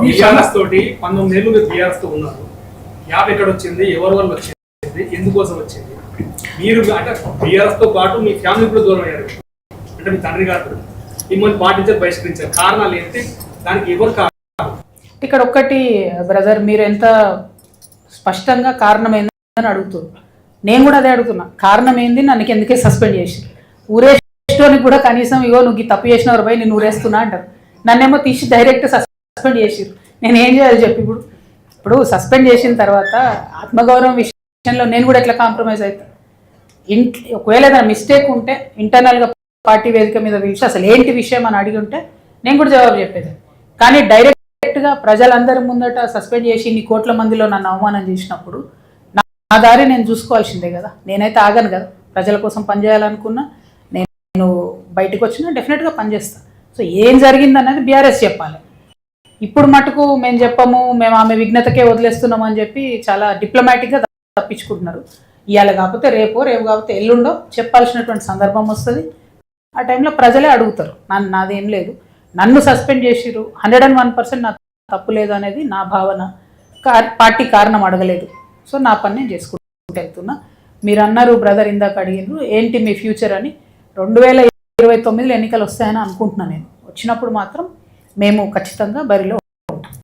TRS తోటి 19 ఏళ్ళు మీరు టీఆర్ఎస్ తో ఉన్నారు. యాప్ ఎక్కడ వచ్చింది, ఎవరి వల్ల వచ్చింది, ఎందుకోసం వచ్చింది? మీరు అంటే టీఆర్ఎస్ తో పాటు మీ ఫ్యామిలీ కూడా దూరం అయ్యారు. అంటే మీ తండ్రి గారు మిమ్మల్ని పాటించారు, బహిష్కరించారు. కారణాలు ఏంటి? దానికి ఎవరు కారణం? ఇక్కడ ఒక్కటి బ్రదర్, మీరు ఎంత స్పష్టంగా కారణం ఏందని అడుగుతున్నారు. నేను కూడా అదే అడుగుతున్నా, కారణం ఏంది, నన్ను ఎందుకే సస్పెండ్ చేసి ఊరేసుకోనికి కూడా కనీసం ఇగో నువ్వు తప్పు చేసినవారు పోయి నేను ఊరేస్తున్నా అంటారు. నన్నేమో తీసి డైరెక్ట్ సస్పెండ్ చేసిరు. నేను ఏం చేయాలి చెప్పి? ఇప్పుడు సస్పెండ్ చేసిన తర్వాత ఆత్మగౌరవం విషయంలో నేను కూడా ఎట్లా కాంప్రమైజ్ అవుతా? ఒకవేళ ఏదైనా మిస్టేక్ ఉంటే ఇంటర్నల్గా పార్టీ వేదిక మీద పిలిచి అసలు ఏంటి విషయం అని అడిగి ఉంటే నేను కూడా జవాబు చెప్పేది. కానీ డైరెక్ట్గా ప్రజలందరి ముందట సస్పెండ్ చేసి ఇన్ని కోట్ల మందిలో నన్ను అవమానం చేసినప్పుడు నా దారి నేను చూసుకోవాల్సిందే కదా. నేనైతే ఆగను కదా. ప్రజల కోసం పనిచేయాలనుకున్నా, నేను బయటకు వచ్చినా డెఫినెట్గా పనిచేస్తాను. సో ఏం జరిగిందన్నది బీఆర్ఎస్ చెప్పాలి. ఇప్పుడు మటుకు మేము చెప్పము, మేము ఆమె విఘ్నతకే వదిలేస్తున్నాం అని చెప్పి చాలా డిప్లొమాటిక్గా తప్పించుకుంటున్నారు. ఇవాళ కాకపోతే రేపు కాకపోతే ఎల్లుండో చెప్పాల్సినటువంటి సందర్భం వస్తుంది. ఆ టైంలో ప్రజలే అడుగుతారు. నాదేం లేదు, నన్ను సస్పెండ్ చేసిరు, 101% నా తప్పు లేదు అనేది నా భావన. పార్టీ కారణం అడగలేదు. సో నా పని నేను చేసుకుంటూ వెళ్తున్నా. మీరు అన్నారు బ్రదర్, ఇందాక అడిగినారు ఏంటి మీ ఫ్యూచర్ అని. 2029 ఎన్నికలు వస్తాయని అనుకుంటున్నాను నేను. వచ్చినప్పుడు మాత్రం మేము ఖచ్చితంగా బరిలో